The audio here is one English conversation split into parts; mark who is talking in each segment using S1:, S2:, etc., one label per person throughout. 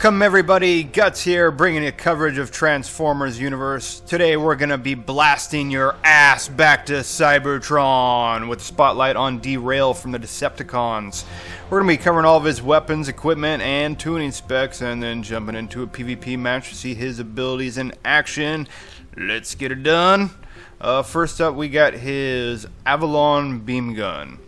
S1: Welcome everybody, Guts here, bringing you coverage of Transformers Universe. Today we're gonna be blasting your ass back to Cybertron with a spotlight on Derail from the Decepticons. We're gonna be covering all of his weapons, equipment, and tuning specs, and then jumping into a PvP match to see his abilities in action. Let's get it done. First up, we got his Avalon Beam Gun.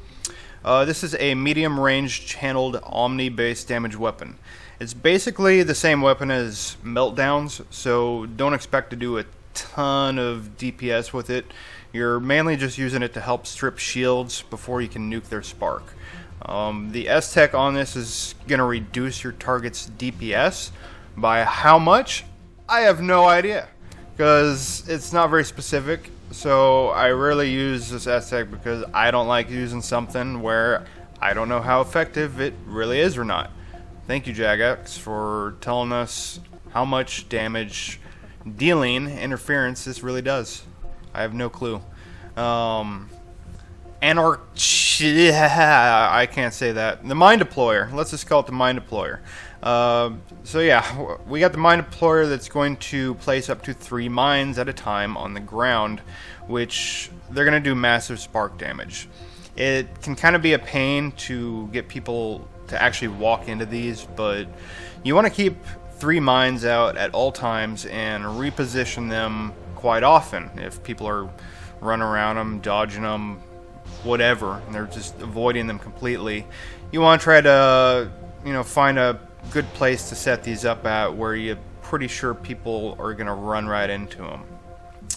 S1: This is a medium-range channeled Omni-based damage weapon. It's basically the same weapon as Meltdowns, so don't expect to do a ton of DPS with it. You're mainly just using it to help strip shields before you can nuke their spark. The S-Tech on this is going to reduce your target's DPS. By how much? I have no idea, because it's not very specific. So I rarely use this S-Tech because I don't like using something where I don't know how effective it really is or not. Thank you, Jagex, for telling us how much damage dealing interference this really does. I have no clue. I can't say that. The Mind Deployer. Let's just call it the Mind Deployer. So yeah, we got the Mind Deployer that's going to place up to 3 mines at a time on the ground, which they're going to do massive spark damage. It can kind of be a pain to get people to actually walk into these, but you want to keep 3 mines out at all times and reposition them quite often. If people are running around them, dodging them, whatever, and they're just avoiding them completely, you want to try to, find a good place to set these up at where you're pretty sure people are going to run right into them.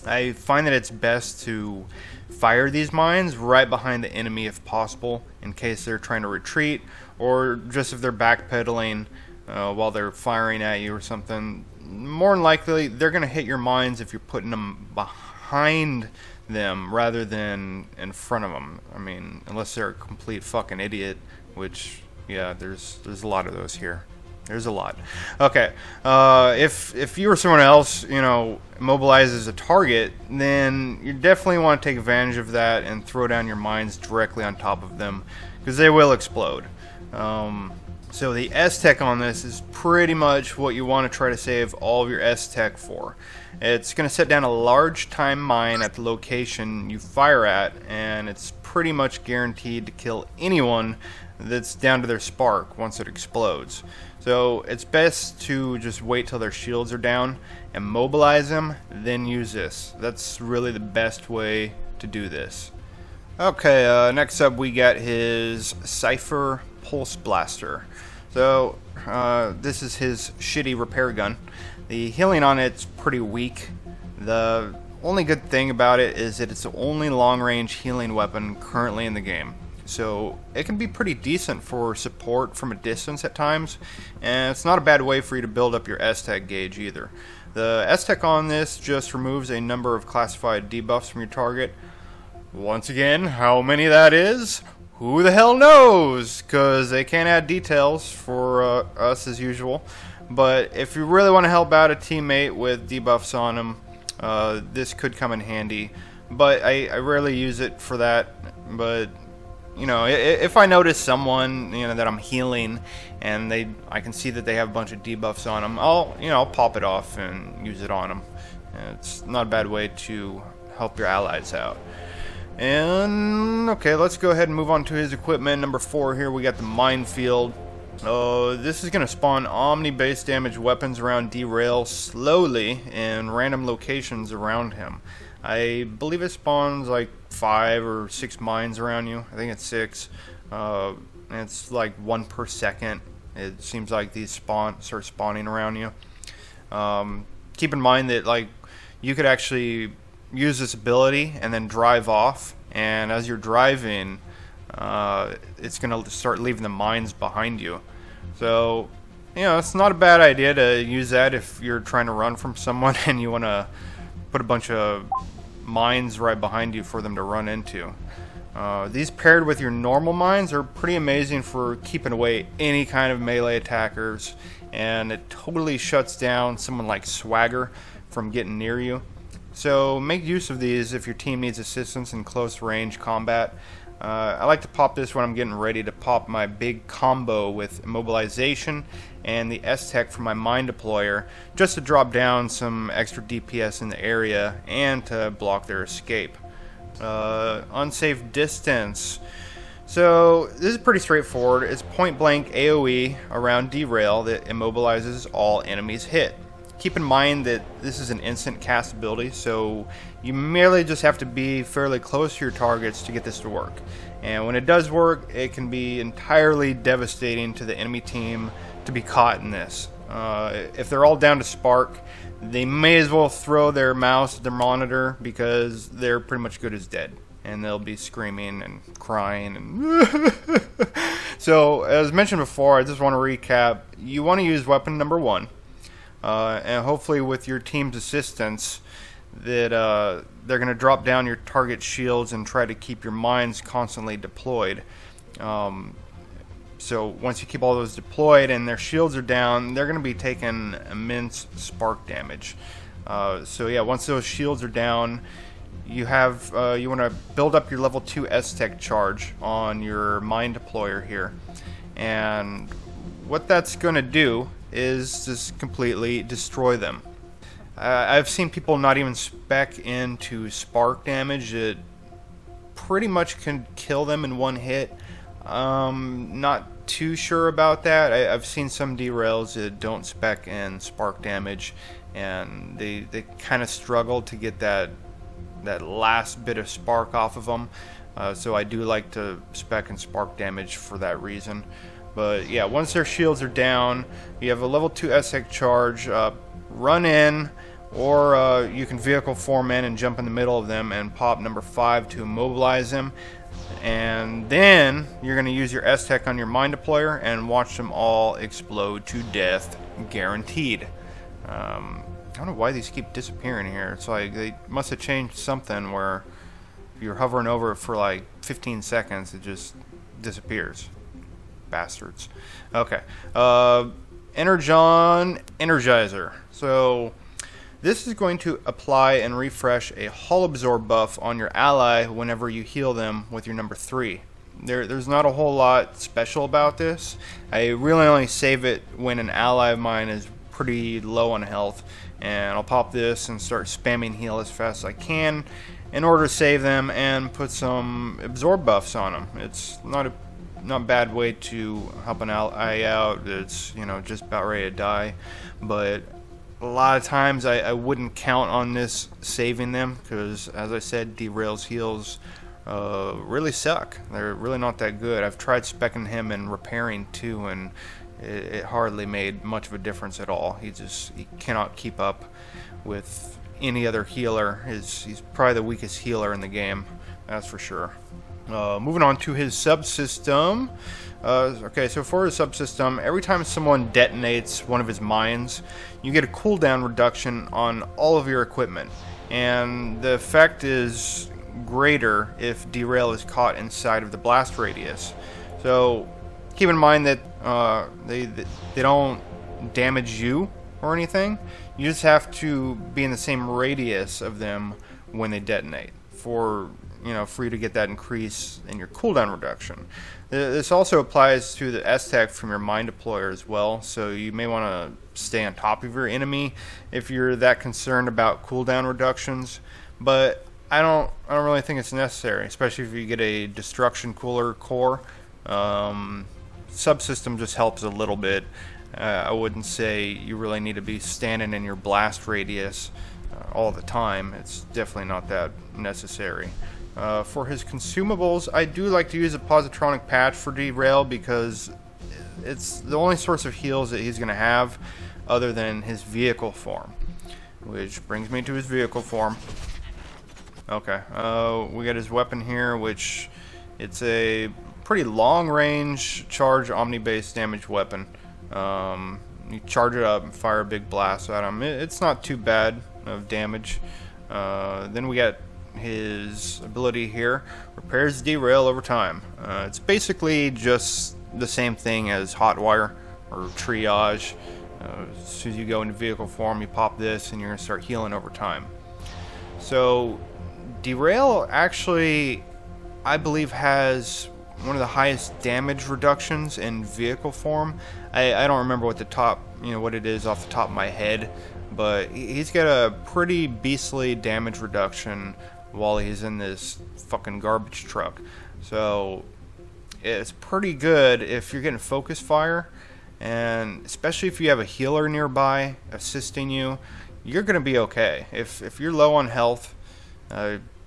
S1: I find that it's best to fire these mines right behind the enemy if possible, in case they're trying to retreat, or just if they're backpedaling while they're firing at you or something. More than likely, they're going to hit your mines if you're putting them behind them rather than in front of them. I mean, unless they're a complete fucking idiot, which, yeah, there's a lot of those here. There's a lot. Okay, if you or someone else, immobilizes a target, then you definitely want to take advantage of that and throw down your mines directly on top of them, because they will explode. So the S-Tech on this is pretty much what you want to try to save all of your S-Tech for. It's going to set down a large time mine at the location you fire at, and it's pretty much guaranteed to kill anyone that's down to their spark once it explodes. So it's best to just wait till their shields are down and mobilize them, then use this. That's really the best way to do this. Okay, next up we got his Cypher Pulse Blaster. So this is his shitty repair gun. The healing on it's pretty weak. The only good thing about it is that it's the only long-range healing weapon currently in the game. So it can be pretty decent for support from a distance at times, and it's not a bad way for you to build up your S-Tech gauge either. The S-Tech on this just removes a number of classified debuffs from your target. Once again, how many that is, who the hell knows, because they can't add details for us as usual. But if you really want to help out a teammate with debuffs on them, this could come in handy. But I rarely use it for that. But if I notice someone that I'm healing and I can see that they have a bunch of debuffs on them, I'll pop it off and use it on them. It's not a bad way to help your allies out. And okay, let's go ahead and move on to his equipment. Number 4 here, we got the Minefield. This is going to spawn Omni-based damage weapons around Derail slowly in random locations around him. I believe it spawns like 5 or 6 mines around you. I think it's 6. And it's like 1 per second. It seems like these start spawning around you. Keep in mind that you could actually use this ability and then drive off, and as you're driving, it's gonna start leaving the mines behind you. So it's not a bad idea to use that if you're trying to run from someone and you want to put a bunch of mines right behind you for them to run into. These paired with your normal mines are pretty amazing for keeping away any kind of melee attackers, and it totally shuts down someone like Swagger from getting near you. So make use of these if your team needs assistance in close range combat. I like to pop this when I'm getting ready to pop my big combo with immobilization and the S-Tech for my Mind Deployer, just to drop down some extra DPS in the area and to block their escape. Unsafe Distance. So this is pretty straightforward. It's point blank AoE around Derail that immobilizes all enemies hit. Keep in mind that this is an instant cast ability, so you merely just have to be fairly close to your targets to get this to work. And when it does work, it can be entirely devastating to the enemy team to be caught in this. If they're all down to spark, they may as well throw their mouse at their monitor, because they're pretty much good as dead. And they'll be screaming and crying. And so, as mentioned before, I just want to recap. You want to use weapon number 1. And hopefully with your team's assistance, that they're going to drop down your target shields and try to keep your mines constantly deployed. So once you keep all those deployed and their shields are down, they're going to be taking immense spark damage. So yeah, once those shields are down, you want to build up your level 2 S-Tech charge on your Mind Deployer here. And what that's going to do is just completely destroy them. I've seen people not even spec into spark damage. It pretty much can kill them in one hit. Not too sure about that. I've seen some derails that don't spec in spark damage, and they kind of struggle to get that last bit of spark off of them. So I do like to spec in spark damage for that reason. But yeah, once their shields are down, you have a level 2 S-Tech charge. Run in, or you can vehicle form in and jump in the middle of them and pop number 5 to immobilize them. And then you're going to use your S-Tech on your Mind Deployer and watch them all explode to death, guaranteed. I don't know why these keep disappearing here. It's like they must have changed something where if you're hovering over it for like 15 seconds, it just disappears. Bastards. Okay. Energon Energizer. So this is going to apply and refresh a hull absorb buff on your ally whenever you heal them with your number 3. There's not a whole lot special about this. I really only save it when an ally of mine is pretty low on health, and I'll pop this and start spamming heal as fast as I can in order to save them and put some absorb buffs on them. It's not a bad way to help an ally out. It's, just about ready to die, but a lot of times I wouldn't count on this saving them, because as I said, Derail's heals really suck. They're really not that good. I've tried specking him and repairing too, and it hardly made much of a difference at all. He cannot keep up with any other healer. He's probably the weakest healer in the game, that's for sure. Moving on to his subsystem. Okay, so for his subsystem, every time someone detonates one of his mines, you get a cooldown reduction on all of your equipment, and the effect is greater if Derail is caught inside of the blast radius. So keep in mind that they don't damage you or anything. You just have to be in the same radius of them when they detonate for you to get that increase in your cooldown reduction. This also applies to the S-Tech from your Mind Deployer as well, so you may want to stay on top of your enemy if you're that concerned about cooldown reductions, but I don't really think it's necessary, especially if you get a destruction cooler core. Subsystem just helps a little bit. I wouldn't say you really need to be standing in your blast radius all the time. It's definitely not that necessary. For his consumables, I do like to use a positronic patch for Derail, because it's the only source of heals that he's going to have other than his vehicle form. Which brings me to his vehicle form. Okay, we got his weapon here, which it's a pretty long range charge omni-based damage weapon. You charge it up and fire a big blast at him. It's not too bad of damage. Then we got his ability here, repairs Derail over time. It's basically just the same thing as Hotwire or Triage. As soon as you go into vehicle form, you pop this and you're going to start healing over time. So Derail actually I believe, has one of the highest damage reductions in vehicle form. I don't remember what the top, what it is off the top of my head, but he's got a pretty beastly damage reduction while he's in this fucking garbage truck. So it's pretty good if you're getting focus fire, and especially if you have a healer nearby assisting you, you're gonna be okay. If you're low on health,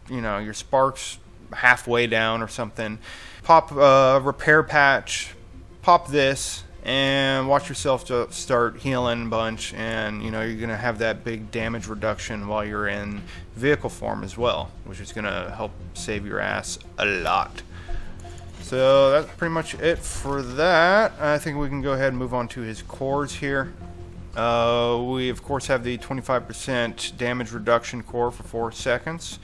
S1: your spark's halfway down or something, pop a repair patch, pop this, and watch yourself to start healing a bunch, and you're gonna have that big damage reduction while you're in vehicle form as well, which is gonna help save your ass a lot. So that's pretty much it for that. I think we can go ahead and move on to his cores here. We of course have the 25% damage reduction core for 4 seconds.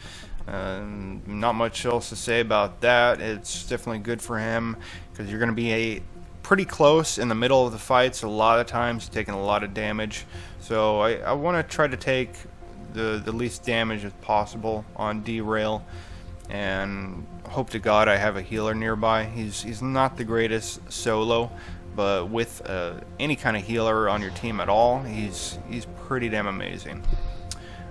S1: Not much else to say about that. It's definitely good for him because you're going to be pretty close in the middle of the fights a lot of times, taking a lot of damage. So I want to try to take the least damage as possible on Derail, and hope to God I have a healer nearby. He's not the greatest solo, but with any kind of healer on your team at all, he's pretty damn amazing.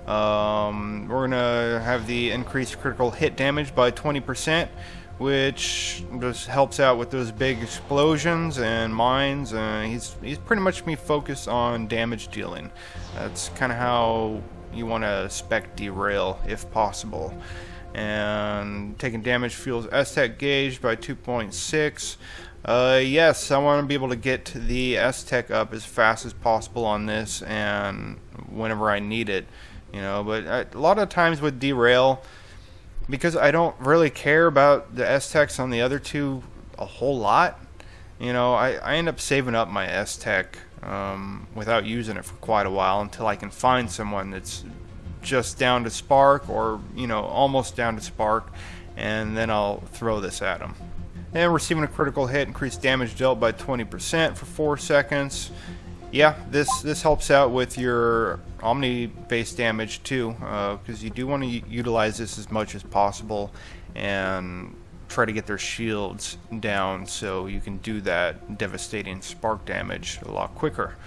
S1: We're gonna have the increased critical hit damage by 20%, which just helps out with those big explosions and mines. He's pretty much me focused on damage dealing. That's kind of how you want to spec Derail if possible. And taking damage fuels S-Tech gauge by 2.6. Yes, I want to be able to get the S-Tech up as fast as possible on this, and whenever I need it. But a lot of times with Derail, because I don't really care about the S-Techs on the other two a whole lot, I end up saving up my S-Tech without using it for quite a while until I can find someone that's just down to spark, or almost down to spark, and then I'll throw this at them. And receiving a critical hit, increased damage dealt by 20% for 4 seconds. Yeah, this helps out with your Omni-based damage too, because you do want to utilize this as much as possible and try to get their shields down so you can do that devastating spark damage a lot quicker.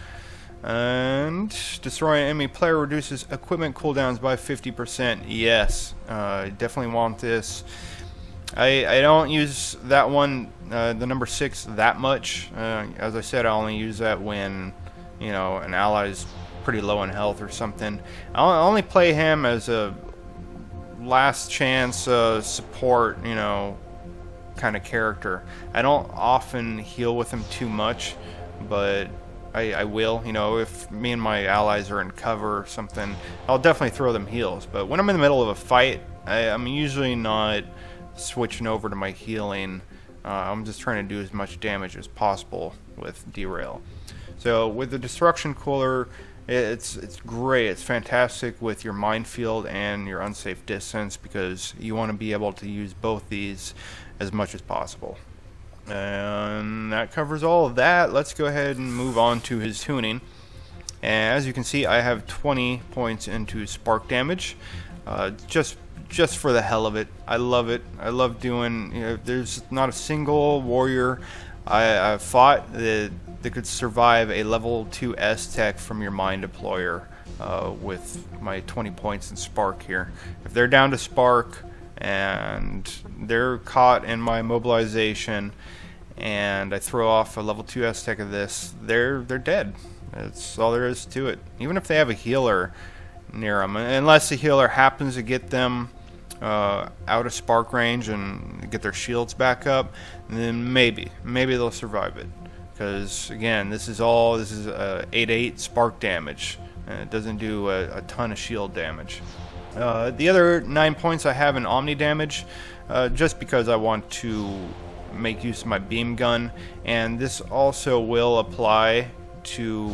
S1: And destroying an enemy player reduces equipment cooldowns by 50%. Yes, definitely want this. I don't use that one, the number 6, that much. As I said, I only use that when an ally's pretty low in health or something. I only play him as a last chance support, kind of character. I don't often heal with him too much, but I will. If me and my allies are in cover or something, I'll definitely throw them heals. But when I'm in the middle of a fight, I'm usually not switching over to my healing. I'm just trying to do as much damage as possible with Derail. So with the destruction cooler, it's great. It's fantastic with your Minefield and your Unsafe Distance, because you want to be able to use both these as much as possible. And that covers all of that. Let's go ahead and move on to his tuning. And as you can see, I have 20 points into spark damage, just for the hell of it. I love it. I love doing, there's not a single warrior I've fought that could survive a level 2 S-Tech from your Mind Deployer with my 20 points in spark here. If they're down to spark and they're caught in my mobilization and I throw off a level 2 S-Tech of this, they're dead. That's all there is to it. Even if they have a healer near them, unless the healer happens to get them out of spark range and get their shields back up, then maybe they'll survive it. Because again, this is 8/8 spark damage, and it doesn't do a ton of shield damage. The other 9 points I have in Omni damage, just because I want to make use of my beam gun, and this also will apply to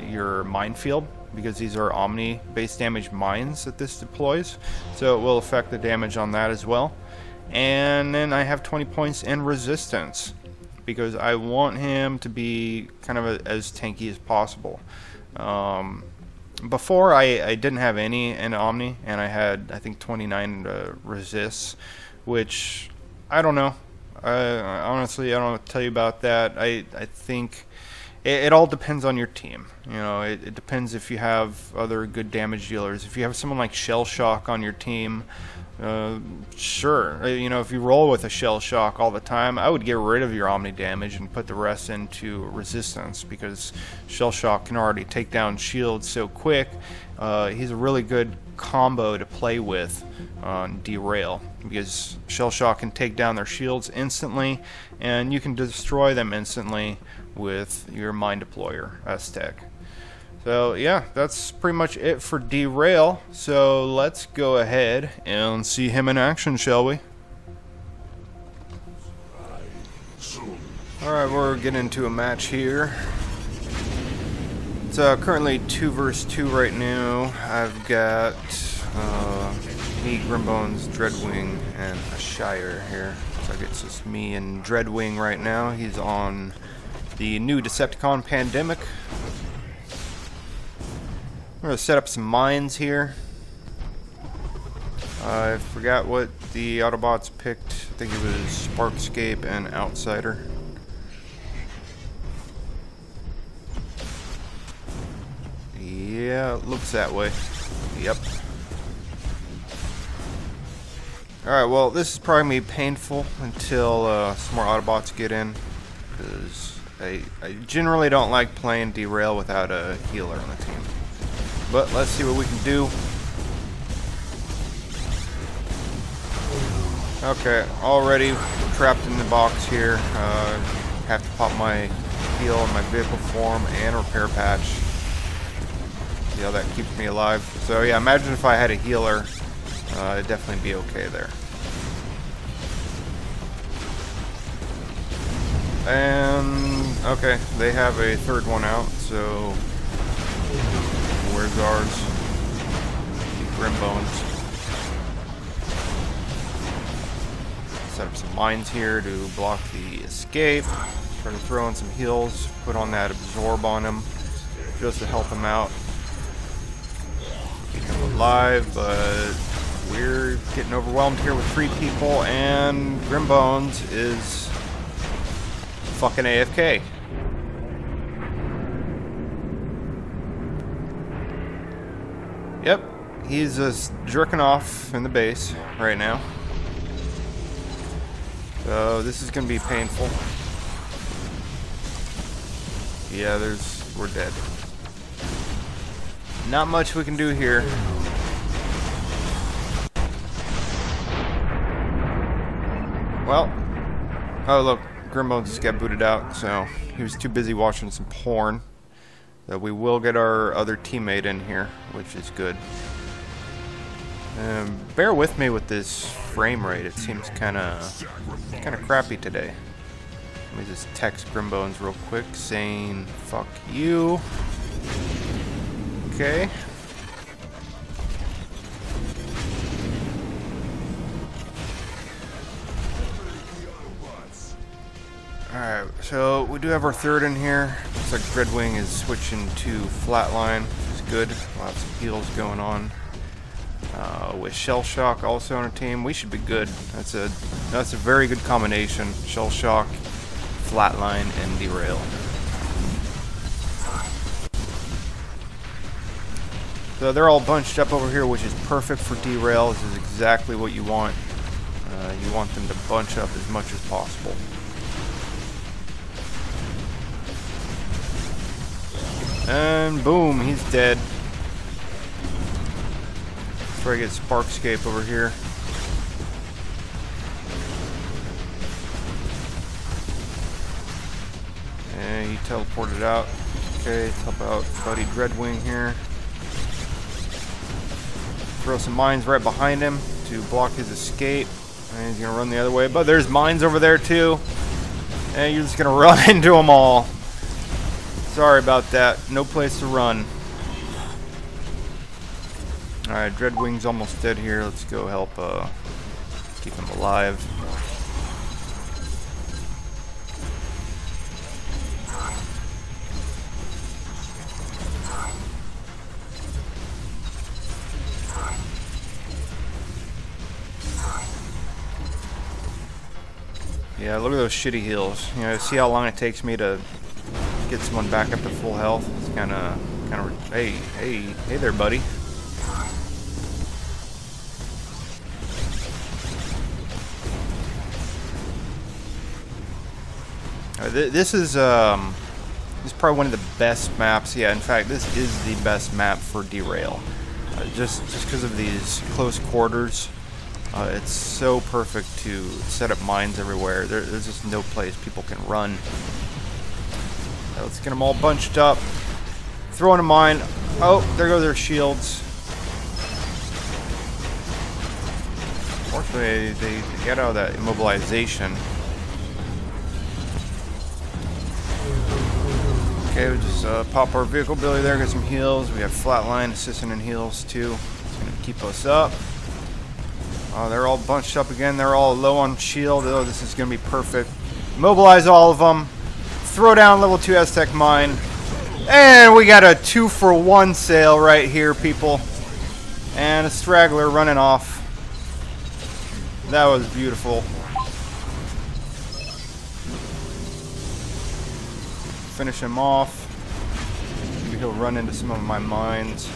S1: your Minefield, because these are Omni base damage mines that this deploys, so it will affect the damage on that as well. And then I have 20 points in resistance, because I want him to be kind of as tanky as possible. Before I didn't have any in Omni, and I had, I think, 29 resists, which I don't know. Honestly, I don't know what to tell you about that. I think it all depends on your team. You know, it depends if you have other good damage dealers. If you have someone like Shell Shock on your team, sure. You know, if you roll with a Shell Shock all the time, I would get rid of your Omni damage and put the rest into resistance, because Shell Shock can already take down shields so quick. He's a really good combo to play with on Derail, because Shell Shock can take down their shields instantly, and you can destroy them instantly with your Mind Deployer S-Tech. So yeah, that's pretty much it for Derail. So let's go ahead and see him in action, shall we? Alright, we're getting into a match here. It's currently 2 versus 2 right now. I've got me, Grimbones, Dreadwing, and a Shire here. So I guess it's me and Dreadwing right now. He's on the new Decepticon Pandemic. I'm going to set up some mines here. I forgot what the Autobots picked. I think it was Sparkscape and Outsider. Yeah, it looks that way. Yep. Alright, well, this is probably going to be painful until some more Autobots get in, because I generally don't like playing Derail without a healer on the team. But let's see what we can do. Okay, already trapped in the box here. Have to pop my heal in my vehicle form and repair patch. See how that keeps me alive. So yeah, imagine if I had a healer, it'd definitely be okay there. And okay, they have a third one out, so where's ours? Grimbones. Set up some mines here to block the escape. Try to throw in some heals, put on that absorb on him, just to help him out. Keep him alive, but we're getting overwhelmed here with 3 people, and Grimbones is fucking AFK. Yep, he's just jerking off in the base right now. So this is gonna be painful. Yeah, we're dead. Not much we can do here. Well, oh look, Grimbones just got booted out, so he was too busy watching some porn. So we will get our other teammate in here, which is good. Bear with me with this frame rate. It seems kind of crappy today. Let me just text Grimbones real quick, saying "fuck you." Okay. Alright, so we do have our third in here. Looks like Dreadwing is switching to Flatline, which is good. Lots of heals going on. With Shell Shock also on our team, we should be good. That's a very good combination. Shell Shock, Flatline, and Derail. So they're all bunched up over here, which is perfect for Derail. This is exactly what you want. You want them to bunch up as much as possible. And boom, he's dead. Let's try to get Sparkscape over here. And he teleported out. Okay, let's help out buddy Dreadwing here. Throw some mines right behind him to block his escape. And he's gonna run the other way, but there's mines over there too. And you're just gonna run into them all. Sorry about that. No place to run. Alright, Dreadwing's almost dead here. Let's go help keep him alive. Yeah, look at those shitty heals. You know, see how long it takes me to get someone back up to full health. It's kind of. Hey there, buddy. This is probably one of the best maps. Yeah, in fact, this is the best map for Derail. Just because of these close quarters, it's so perfect to set up mines everywhere. There's just no place people can run. Let's get them all bunched up. Throw in a mine. Oh, there go their shields. Fortunately, they get out of that immobilization. Okay, we just pop our vehicle ability there, get some heals. We have flatline, assistant, and heals too. It's going to keep us up. They're all bunched up again. They're all low on shield. Oh, this is going to be perfect. Mobilize all of them. Throw down level 2 Aztec mine. And we got a 2-for-1 sale right here, people. And a straggler running off. That was beautiful. Finish him off. Maybe he'll run into some of my mines.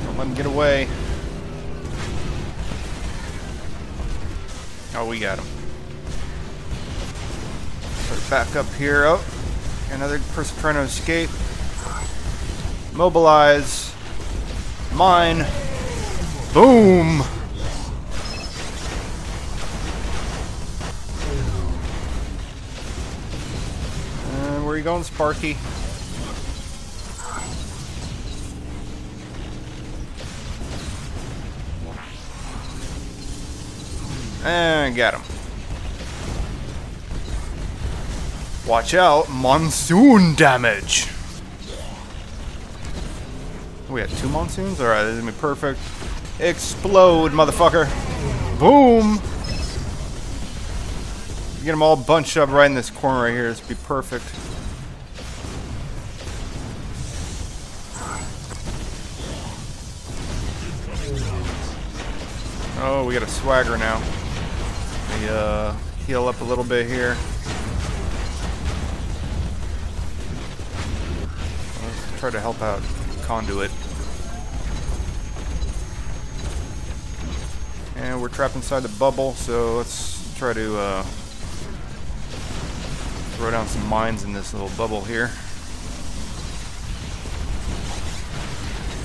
S1: Don't let him get away. Oh, we got him. Put it back up here. Oh, another person trying to escape. Mobilize. Mine. Boom. And where are you going, Sparky? And got him. Watch out, monsoon damage. We had 2 monsoons? Alright, this is gonna be perfect. Explode, motherfucker. Boom! Get them all bunched up right in this corner right here. This would be perfect. Oh, we got a swagger now. We heal up a little bit here. Let's try to help out Conduit. And we're trapped inside the bubble, so let's try to throw down some mines in this little bubble here.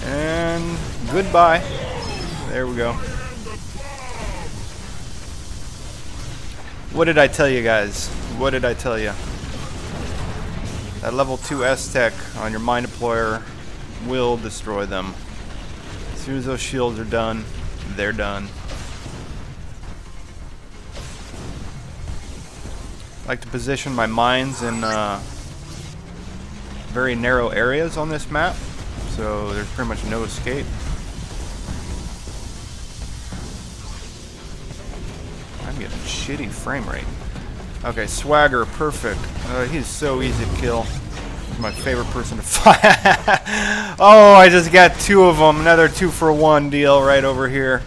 S1: And goodbye. There we go. What did I tell you guys? What did I tell you? That level 2 Aztec on your mine deployer will destroy them. As soon as those shields are done, they're done. I like to position my mines in very narrow areas on this map, so there's pretty much no escape. I'm getting shitty frame rate. Okay, Swagger, perfect. He's so easy to kill. He's my favorite person to fight. Oh, I just got 2 of them. Another 2-for-1 deal right over here.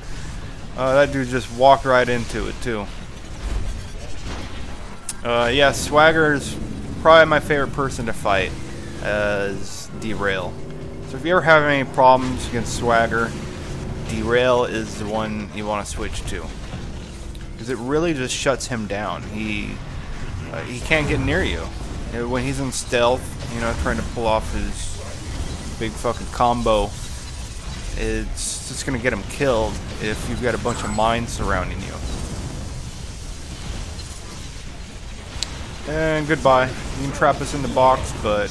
S1: That dude just walked right into it, too. Yeah, Swagger is probably my favorite person to fight as Derail. So if you ever have any problems against Swagger, Derail is the one you want to switch to. Because it really just shuts him down. He can't get near you. When he's in stealth, you know, trying to pull off his big fucking combo, it's just gonna get him killed if you've got a bunch of mines surrounding you. And goodbye. You can trap us in the box, but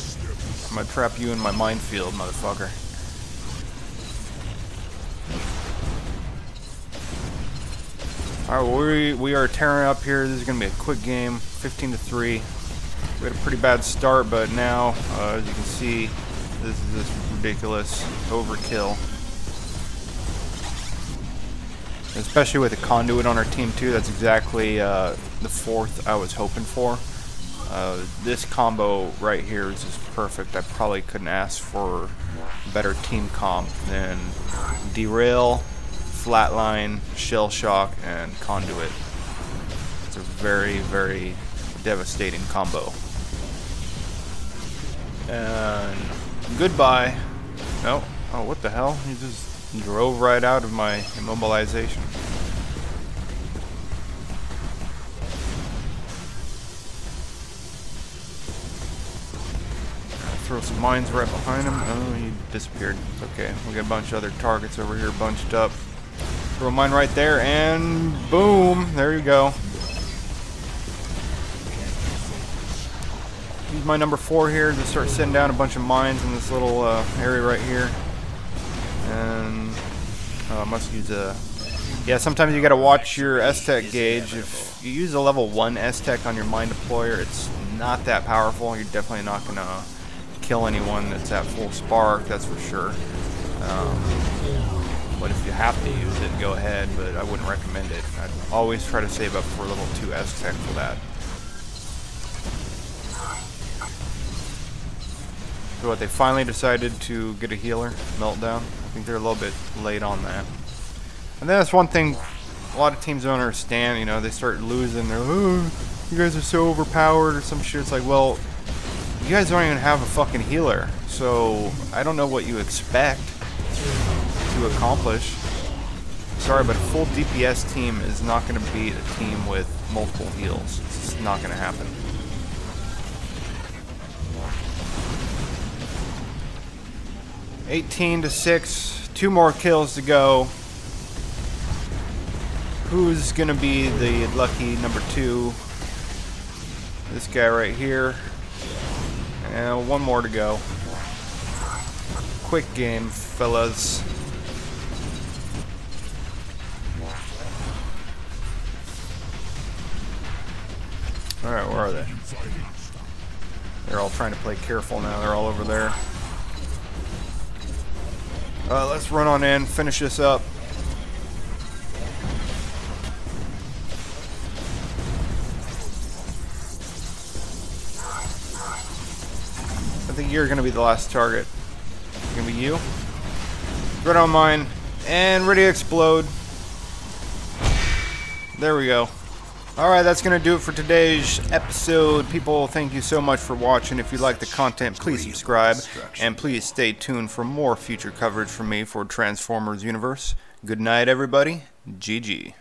S1: I'm gonna trap you in my minefield, motherfucker. Alright, we are tearing up here. This is gonna be a quick game, 15-3. We had a pretty bad start, but now, as you can see, this is just ridiculous overkill. Especially with a conduit on our team too. That's exactly the 4th I was hoping for. This combo right here is just perfect. I probably couldn't ask for a better team comp than Derail, Flatline, Shell Shock, and Conduit. It's a very, very devastating combo. And goodbye. No. Oh, what the hell? He just drove right out of my immobilization. Throw some mines right behind him. Oh, he disappeared. Okay, we got a bunch of other targets over here bunched up. Throw a mine right there, and boom! There you go. Use my number 4 here to start setting down a bunch of mines in this little area right here. And I must use a... Yeah, sometimes you gotta watch your S-Tech gauge. If you use a level 1 S-Tech on your mine deployer, it's not that powerful. You're definitely not gonna kill anyone that's at full spark, that's for sure. But if you have to use it, go ahead, but I wouldn't recommend it. I'd always try to save up for level 2 S-Tech for that. So what, they finally decided to get a healer, Meltdown. I think they're a little bit late on that. And then that's one thing a lot of teams don't understand, you know, they start losing, they're like, oh, you guys are so overpowered or some shit. It's like, well, you guys don't even have a fucking healer, so I don't know what you expect to accomplish. Sorry, but a full DPS team is not going to beat a team with multiple heals. It's just not going to happen. (18-6), 2 more kills to go. Who's going to be the lucky number 2? This guy right here. And 1 more to go. Quick game, fellas. Alright, where are they? They're all trying to play careful now. They're all over there. Let's run on in, finish this up. I think you're going to be the last target. It's going to be you. Right on mine. And ready to explode. There we go. Alright, that's going to do it for today's episode. People, thank you so much for watching. If you like the content, please subscribe. And please stay tuned for more future coverage from me for Transformers Universe. Good night, everybody. GG.